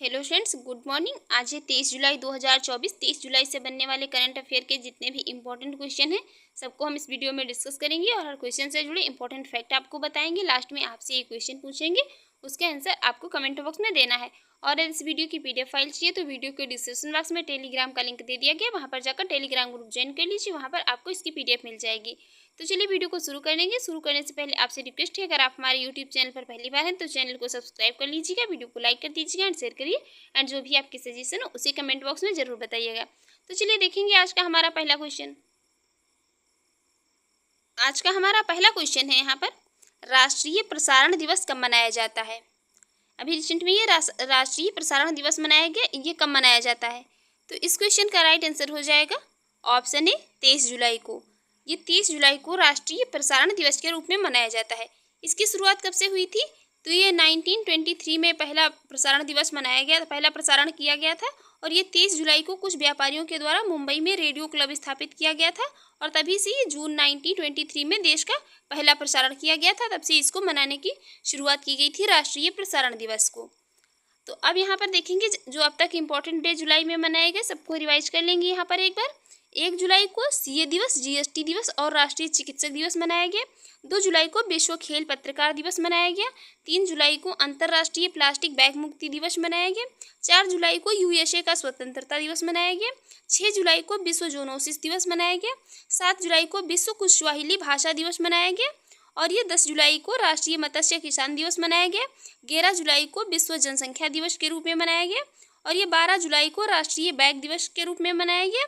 Hello friends, good morning. आज है 23 जुलाई 2024। 23 जुलाई से बनने वाले करंट अफेयर के जितने भी इंपॉर्टेंट क्वेश्चन हैं सबको हम इस वीडियो में डिस्कस करेंगे और हर क्वेश्चन से जुड़े इंपॉर्टेंट फैक्ट आपको बताएंगे। लास्ट में आपसे ये क्वेश्चन पूछेंगे, उसके आंसर आपको कमेंट बॉक्स में देना है। और इस वीडियो की PDF फाइल चाहिए तो वीडियो के डिस्क्रिप्शन बॉक्स में टेलीग्राम का लिंक दे दिया गया, वहाँ पर जाकर टेलीग्राम ग्रुप ज्वाइन कर लीजिए, वहाँ पर आपको इसकी PDF मिल जाएगी। तो चलिए वीडियो को शुरू कर लेंगे। शुरू करने से पहले आपसे रिक्वेस्ट है, अगर आप हमारे यूट्यूब चैनल पर पहली बार हैं तो चैनल को सब्सक्राइब कर लीजिएगा, वीडियो को लाइक कर दीजिएगा एंड शेयर करिए एंड जो भी आपकी सजेशन हो उसे कमेंट बॉक्स में जरूर बताइएगा। तो चलिए देखेंगे आज का हमारा पहला क्वेश्चन। आज का हमारा पहला क्वेश्चन है यहाँ पर, राष्ट्रीय प्रसारण दिवस कब मनाया जाता है। अभी रिसेंट में ये राष्ट्रीय प्रसारण दिवस मनाया गया, ये कब मनाया जाता है। तो इस क्वेश्चन का राइट आंसर हो जाएगा ऑप्शन ए 23 जुलाई को। ये 23 जुलाई को राष्ट्रीय प्रसारण दिवस के रूप में मनाया जाता है। इसकी शुरुआत कब से हुई थी, तो ये 1923 में पहला प्रसारण दिवस मनाया गया, पहला प्रसारण किया गया था। और ये 23 जुलाई को कुछ व्यापारियों के द्वारा मुंबई में रेडियो क्लब स्थापित किया गया था और तभी से ये जून 1923 में देश का पहला प्रसारण किया गया था, तब से इसको मनाने की शुरुआत की गई थी राष्ट्रीय प्रसारण दिवस को। तो अब यहाँ पर देखेंगे जो अब तक इम्पोर्टेंट डे जुलाई में मनाए गए सबको रिवाइज कर लेंगे यहाँ पर एक बार। 1 जुलाई को CA दिवस, GST दिवस और राष्ट्रीय चिकित्सक दिवस मनाया गया। 2 जुलाई को विश्व खेल पत्रकार दिवस मनाया गया। 3 जुलाई को अंतर्राष्ट्रीय प्लास्टिक बैग मुक्ति दिवस मनाया गया। 4 जुलाई को USA का स्वतंत्रता दिवस मनाया गया। 6 जुलाई को विश्व जोनोसिस दिवस मनाया गया। 7 जुलाई को विश्व कुशवाहिली भाषा दिवस मनाया गया और ये 10 जुलाई को राष्ट्रीय मत्स्य किसान दिवस मनाया गया। 11 जुलाई को विश्व जनसंख्या दिवस के रूप में मनाया गया और ये 12 जुलाई को राष्ट्रीय बैग दिवस के रूप में मनाया गया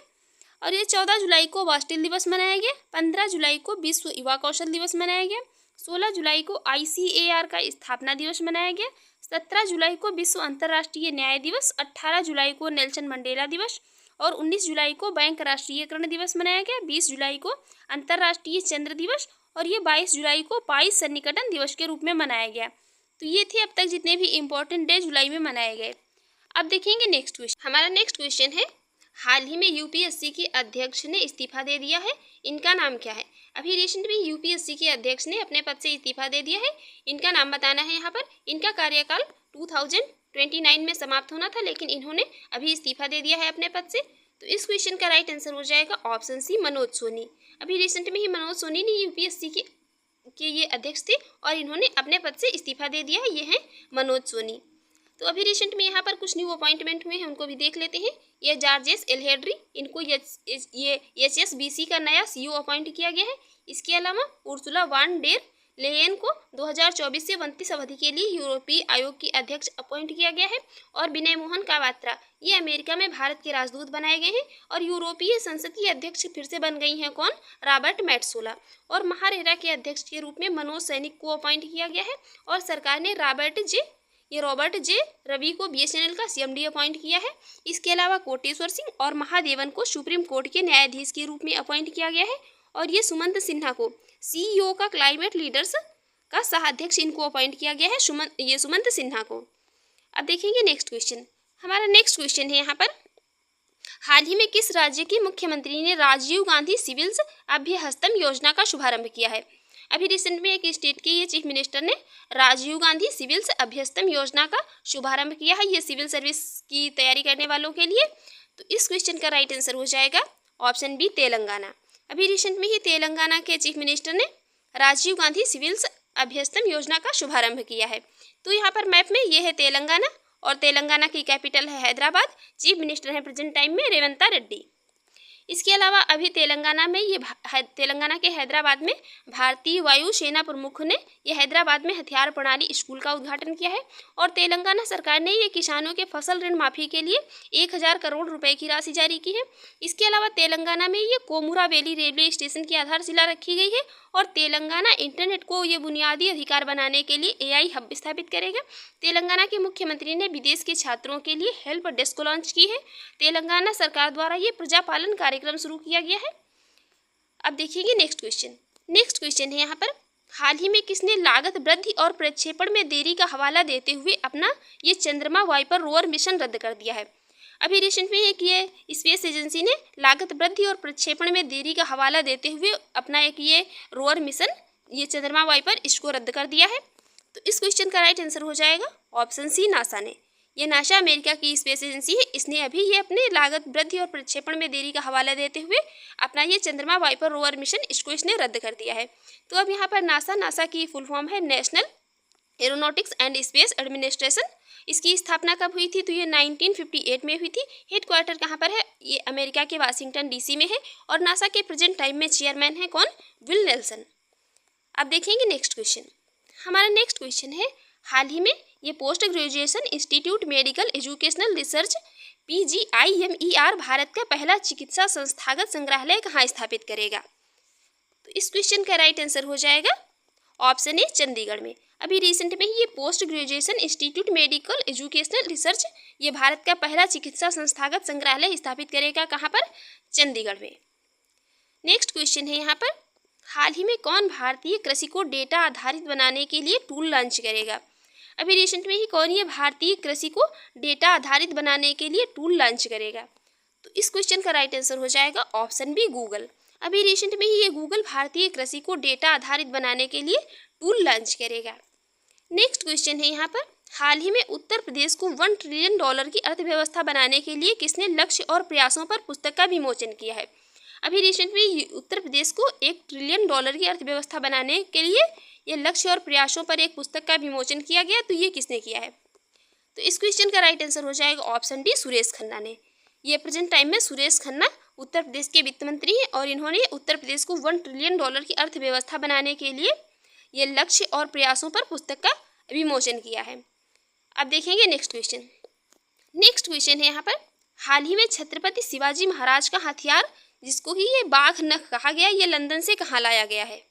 और ये 14 जुलाई को वास्टिल दिवस मनाया गया। 15 जुलाई को विश्व युवा कौशल दिवस मनाया गया। 16 जुलाई को ICAR का स्थापना दिवस मनाया गया। 17 जुलाई को विश्व अंतर्राष्ट्रीय न्याय दिवस। 18 जुलाई को नेल्सन मंडेला दिवस और 19 जुलाई को बैंक राष्ट्रीयकरण दिवस मनाया गया। 20 जुलाई को अंतर्राष्ट्रीय चंद्र दिवस और ये 22 जुलाई को 22 सन्निकटन दिवस के रूप में मनाया गया। तो ये थे अब तक जितने भी इम्पोर्टेंट डे जुलाई में मनाए गए। अब देखेंगे नेक्स्ट क्वेश्चन। हमारा नेक्स्ट क्वेश्चन है, हाल ही में UPSC के अध्यक्ष ने इस्तीफा दे दिया है, इनका नाम क्या है। अभी रिसेंट में UPSC के अध्यक्ष ने अपने पद से इस्तीफा दे दिया है, इनका नाम बताना है यहाँ पर। इनका कार्यकाल 2029 में समाप्त होना था लेकिन इन्होंने अभी इस्तीफा दे दिया है अपने पद से। तो इस क्वेश्चन का राइट आंसर हो जाएगा ऑप्शन सी, मनोज सोनी। अभी रिसेंट में ही मनोज सोनी ने UPSC के ये अध्यक्ष थे और इन्होंने अपने पद से इस्तीफा दे दिया है, ये हैं मनोज सोनी। तो अभी रिसेंट में यहाँ पर कुछ न्यू अपॉइंटमेंट हुए हैं, उनको भी देख लेते हैं। ये जॉर्जेस एल्हेड्री, इनको ये HSBC का नया CEO अपॉइंट किया गया है। इसके अलावा उर्सुला वान डेर लेयन को 2024 से 29 अवधि के लिए यूरोपीय आयोग की अध्यक्ष अपॉइंट किया गया है। और विनय मोहन कावात्रा, ये अमेरिका में भारत के राजदूत बनाए गए हैं। और यूरोपीय संसद की अध्यक्ष फिर से बन गई हैं कौन, रॉबर्ट मैट्सोला। और महारेरा के अध्यक्ष के रूप में मनोज सैनिक को अपॉइंट किया गया है। और सरकार ने रॉबर्ट जे रवि को BSNL का CMD अपॉइंट किया है। इसके अलावा कोटेश्वर सिंह और महादेवन को सुप्रीम कोर्ट के न्यायाधीश के रूप में अपॉइंट किया गया है। और ये सुमंत सिन्हा को CEO का क्लाइमेट लीडर्स का सह अध्यक्ष इनको अपॉइंट किया गया है, सुमंत सिन्हा को। अब देखेंगे नेक्स्ट क्वेश्चन। हमारा नेक्स्ट क्वेश्चन है यहाँ पर, हाल ही में किस राज्य के मुख्यमंत्री ने राजीव गांधी सिविल्स अभ्यहस्तम योजना का शुभारंभ किया है। अभी रिसेंट में एक स्टेट के ये चीफ मिनिस्टर ने राजीव गांधी सिविल्स अभ्यस्तम योजना का शुभारंभ किया है, ये सिविल सर्विस की तैयारी करने वालों के लिए। तो इस क्वेश्चन का राइट आंसर हो जाएगा ऑप्शन बी, तेलंगाना। अभी रिसेंट में ही तेलंगाना के चीफ मिनिस्टर ने राजीव गांधी सिविल्स अभ्यस्तम योजना का शुभारंभ किया है। तो यहाँ पर मैप में ये है तेलंगाना और तेलंगाना की कैपिटल है हैदराबाद। चीफ मिनिस्टर है प्रेजेंट टाइम में रेवंत रेड्डी। इसके अलावा अभी तेलंगाना के हैदराबाद में भारतीय वायु सेना प्रमुख ने ये हैदराबाद में हथियार प्रणाली स्कूल का उद्घाटन किया है। और तेलंगाना सरकार ने ये किसानों के फसल ऋण माफी के लिए 1000 करोड़ रुपए की राशि जारी की है। इसके अलावा तेलंगाना में ये कोमुरा वैली रेलवे स्टेशन की आधारशिला रखी गई है। और तेलंगाना इंटरनेट को ये बुनियादी अधिकार बनाने के लिए AI हब स्थापित करेगा। तेलंगाना के मुख्यमंत्री ने विदेश के छात्रों के लिए हेल्प डेस्क लॉन्च की है। तेलंगाना सरकार द्वारा ये प्रजापालन कार्यक्रम शुरू किया गया है। अब देखिएगा नेक्स्ट क्वेश्चन है यहाँ पर, हाल ही में किसने लागत वृद्धि और प्रक्षेपण में देरी का हवाला देते हुए अपना ये चंद्रमा वाइपर रोवर मिशन रद्द कर दिया है। अभी रिसेंट में एक ये स्पेस एजेंसी ने लागत वृद्धि और प्रक्षेपण में देरी का हवाला देते हुए अपना एक ये रोवर मिशन, ये चंद्रमा वाइपर, इसको रद्द कर दिया है। तो इस क्वेश्चन का राइट आंसर हो जाएगा ऑप्शन सी, नासा ने। ये नासा अमेरिका की स्पेस एजेंसी है। इसने अभी ये अपने लागत वृद्धि और प्रक्षेपण में देरी का हवाला देते हुए अपना ये चंद्रमा वाइपर रोवर मिशन इसने रद्द कर दिया है। तो अब यहाँ पर नासा की फुल फॉर्म है national aeronautics and space administration. इसकी स्थापना कब हुई थी? तो ये 1958 में हुई थी। हेडक्वार्टर कहाँ पर है? ये अमेरिका के वाशिंगटन डीसी में है। और नासा के प्रेजेंट टाइम में चेयरमैन है कौन? Will Nelson. अब देखेंगे नेक्स्ट क्वेश्चन। हमारा नेक्स्ट क्वेश्चन है, हाल ही में ये post graduation institute medical educational research PGIMER Bharat का पहला चिकित्सा संस्थागत संग्रहालय कहाँ स्थापित करेगा? तो इस क्वेश्चन का राइट आंसर हो जाएगा ऑप्शन ए, चंडीगढ़ में। अभी रिसेंट में ही ये post graduation institute medical educational research ये भारत का पहला चिकित्सा संस्थागत संग्रहालय स्थापित करेगा कहाँ पर? चंडीगढ़ में। नेक्स्ट क्वेश्चन है यहाँ पर, हाल ही में कौन भारतीय कृषि को डेटा आधारित बनाने के लिए टूल लॉन्च करेगा? अभी रिसेंट में ही कौन ये भारतीय कृषि को डेटा आधारित बनाने के लिए टूल लॉन्च करेगा? तो इस क्वेश्चन का राइट आंसर हो जाएगा ऑप्शन बी, गूगल। अभी रिसेंट में ही ये गूगल भारतीय कृषि को डेटा आधारित बनाने के लिए टूल लॉन्च करेगा। नेक्स्ट क्वेश्चन है यहाँ पर, हाल ही में उत्तर प्रदेश को $1 ट्रिलियन की अर्थव्यवस्था बनाने के लिए किसने लक्ष्य और प्रयासों पर पुस्तक का विमोचन किया है? अभी रिसेंट में उत्तर प्रदेश को $1 ट्रिलियन की अर्थव्यवस्था बनाने के लिए ये लक्ष्य और प्रयासों पर एक पुस्तक का विमोचन किया गया। तो ये किसने किया है? तो इस क्वेश्चन का राइट आंसर हो जाएगा ऑप्शन डी, सुरेश खन्ना ने। ये प्रेजेंट टाइम में सुरेश खन्ना उत्तर प्रदेश के वित्त मंत्री हैं और इन्होंने उत्तर प्रदेश को $1 ट्रिलियन की अर्थव्यवस्था बनाने के लिए ये लक्ष्य और प्रयासों पर पुस्तक का विमोचन किया है। अब देखेंगे नेक्स्ट क्वेश्चन। नेक्स्ट क्वेश्चन है यहाँ पर, हाल ही में छत्रपति शिवाजी महाराज का हथियार जिसको कि ये बाघ नख कहा गया, ये लंदन से कहाँ लाया गया है?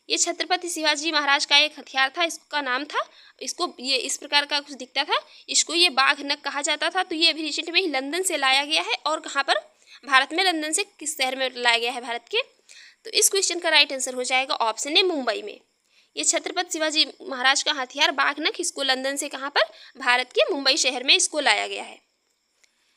ये छत्रपति शिवाजी महाराज का एक हथियार था, इसका नाम था, इसको ये इस प्रकार का कुछ दिखता था, इसको ये बाघ नख कहा जाता था। तो ये अभी रिसेंट में ही लंदन से लाया गया है। और कहाँ पर? भारत में। लंदन से किस शहर में लाया गया है भारत के? तो इस क्वेश्चन का राइट आंसर हो जाएगा ऑप्शन ए, मुंबई में। ये छत्रपति शिवाजी महाराज का हथियार बाघ नख, इसको लंदन से कहाँ पर? भारत के मुंबई शहर में इसको लाया गया है।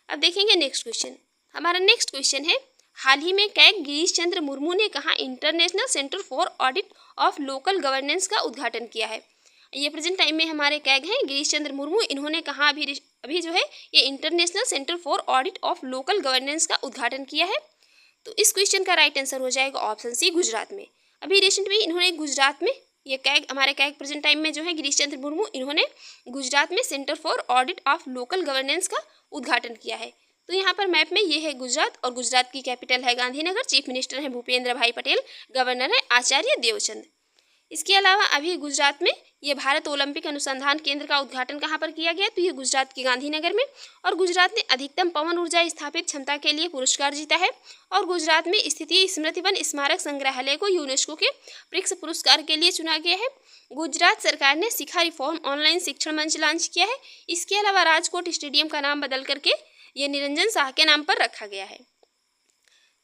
अब देखेंगे नेक्स्ट क्वेश्चन। हमारा नेक्स्ट क्वेश्चन है, हाल ही में कैग गिरीश चंद्र मुर्मू ने कहाँ international centre for audit of local governance का उद्घाटन किया है? ये प्रेजेंट टाइम में हमारे कैग हैं गिरीश चंद्र मुर्मू। इन्होंने कहाँ अभी जो है ये international centre for audit of local governance का उद्घाटन किया है? तो इस क्वेश्चन का राइट आंसर हो जाएगा ऑप्शन सी, गुजरात में। अभी रिसेंट में इन्होंने गुजरात में ये कैग, हमारे कैग प्रेजेंट टाइम में जो है गिरीश चंद्र मुर्मू, इन्होंने गुजरात में centre for audit of local governance का उद्घाटन किया है। तो यहाँ पर मैप में ये है गुजरात और गुजरात की कैपिटल है गांधीनगर। चीफ मिनिस्टर हैं भूपेंद्र भाई पटेल, गवर्नर है आचार्य देवचंद। इसके अलावा अभी गुजरात में ये भारत ओलंपिक अनुसंधान केंद्र का उद्घाटन कहाँ पर किया गया? तो ये गुजरात के गांधीनगर में। और गुजरात ने अधिकतम पवन ऊर्जा स्थापित क्षमता के लिए पुरस्कार जीता है। और गुजरात में स्थित स्मृति वन स्मारक संग्रहालय को यूनेस्को के प्रिक्स पुरस्कार के लिए चुना गया है। गुजरात सरकार ने शिखा रिफॉर्म ऑनलाइन शिक्षण मंच लॉन्च किया है। इसके अलावा राजकोट स्टेडियम का नाम बदल करके ये निरंजन शाह के नाम पर रखा गया है।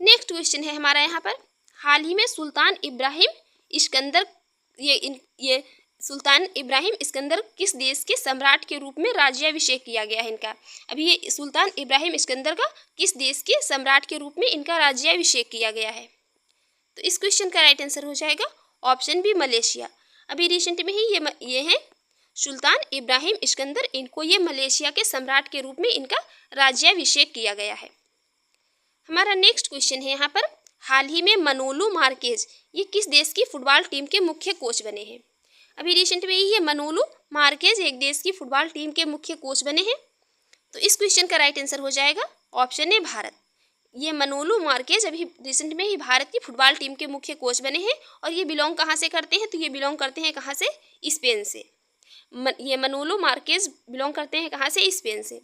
नेक्स्ट क्वेश्चन है हमारा यहाँ पर, हाल ही में सुल्तान इब्राहिम इस्कंदर ये सुल्तान इब्राहिम इस्कंदर किस देश के सम्राट के रूप में राज्याभिषेक किया गया है इनका? अभी ये सुल्तान इब्राहिम इस्कंदर का किस देश के सम्राट के रूप में इनका राज्याभिषेक किया गया है? तो इस क्वेश्चन का राइट आंसर हो जाएगा ऑप्शन बी, मलेशिया। अभी रिसेंट में ही ये हैं सुल्तान इब्राहिम इस्कंदर, इनको ये मलेशिया के सम्राट के रूप में इनका राज्याभिषेक किया गया है। हमारा नेक्स्ट क्वेश्चन है यहाँ पर, हाल ही में मनोलू मार्केज ये किस देश की फुटबॉल टीम के मुख्य कोच बने हैं? अभी रिसेंट में ही ये मनोलू मार्केज एक देश की फुटबॉल टीम के मुख्य कोच बने हैं। तो इस क्वेश्चन का राइट आंसर हो जाएगा ऑप्शन ए, भारत। ये मनोलू मार्केज अभी रिसेंट में ही भारत की फुटबॉल टीम के मुख्य कोच बने हैं। और ये बिलोंग कहाँ से करते हैं? तो ये बिलोंग करते हैं कहाँ से? स्पेन से। ये मनोलू मार्केज बिलोंग करते हैं कहाँ से? स्पेन से।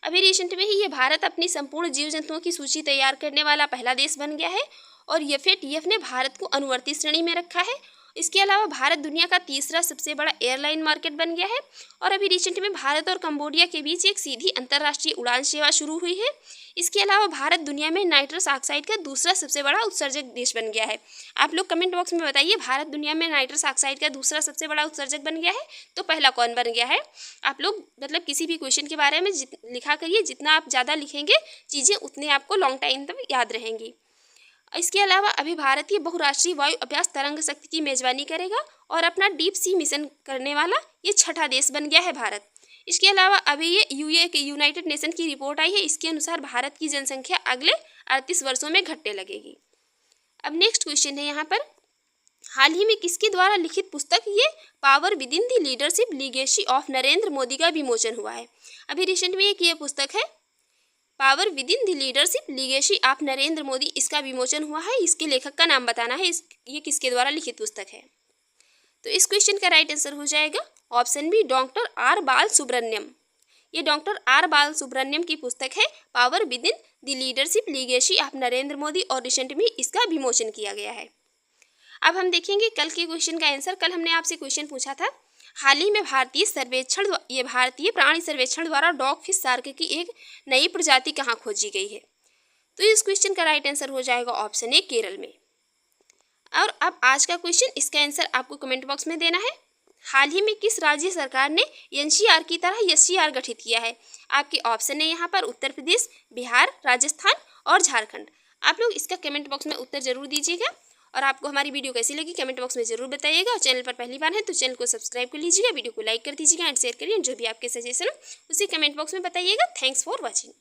अभी रिसेंट में ही ये भारत अपनी संपूर्ण जीव जंतुओं की सूची तैयार करने वाला पहला देश बन गया है। और FATF ने भारत को अनुवर्ती श्रेणी में रखा है। इसके अलावा भारत दुनिया का तीसरा सबसे बड़ा एयरलाइन मार्केट बन गया है। और अभी रिसेंट में भारत और कंबोडिया के बीच एक सीधी अंतर्राष्ट्रीय उड़ान सेवा शुरू हुई है। इसके अलावा भारत दुनिया में नाइट्रस ऑक्साइड का दूसरा सबसे बड़ा उत्सर्जक देश बन गया है। आप लोग कमेंट बॉक्स में बताइए, भारत दुनिया में नाइट्रस ऑक्साइड का दूसरा सबसे बड़ा उत्सर्जक बन गया है तो पहला कौन बन गया है? आप लोग मतलब किसी भी क्वेश्चन के बारे में लिखा करिए। जितना आप ज़्यादा लिखेंगे चीज़ें उतने आपको लॉन्ग टाइम तक याद रहेंगी। इसके अलावा अभी भारतीय बहुराष्ट्रीय वायु अभ्यास तरंग शक्ति की मेजबानी करेगा और अपना डीप सी मिशन करने वाला ये छठा देश बन गया है भारत। इसके अलावा अभी ये यूनाइटेड नेशन की रिपोर्ट आई है, इसके अनुसार भारत की जनसंख्या अगले 38 वर्षों में घटने लगेगी। अब नेक्स्ट क्वेश्चन है यहाँ पर, हाल ही में किसके द्वारा लिखित पुस्तक ये power with in the leadership legacy of Narendra Modi का विमोचन हुआ है। अभी रिसेंट में एक ये पुस्तक है power with in the leadership legacy of Narendra Modi, इसका विमोचन हुआ है। इसके लेखक का नाम बताना है, ये किसके द्वारा लिखित पुस्तक है। तो इस क्वेश्चन का राइट आंसर हो जाएगा ऑप्शन बी, डॉक्टर आर बाल सुब्रमण्यम। ये डॉक्टर आर बाल सुब्रमण्यम की पुस्तक है power with in the leadership legacy of Narendra Modi, और रिसेंट में इसका विमोचन किया गया है। अब हम देखेंगे कल के क्वेश्चन का आंसर। कल हमने आपसे क्वेश्चन पूछा था, हाल ही में भारतीय प्राणी सर्वेक्षण द्वारा डॉग फिश शार्क की एक नई प्रजाति कहाँ खोजी गई है। तो इस क्वेश्चन का राइट आंसर हो जाएगा ऑप्शन ए, केरल में। और अब आज का क्वेश्चन, इसका आंसर आपको कमेंट बॉक्स में देना है। हाल ही में किस राज्य सरकार ने एनसीआर की तरह एससीआर गठित किया है। आपके ऑप्शन है यहाँ पर उत्तर प्रदेश, बिहार, राजस्थान और झारखंड। आप लोग इसका कमेंट बॉक्स में उत्तर जरूर दीजिएगा। और आपको हमारी वीडियो कैसी लगी कमेंट बॉक्स में जरूर बताइएगा। और चैनल पर पहली बार है तो चैनल को सब्सक्राइब कर लीजिएगा, वीडियो को लाइक कर दीजिएगा एंड शेयर करिए। जो भी आपके सजेशन हो उसे कमेंट बॉक्स में बताइएगा। Thanks for watching.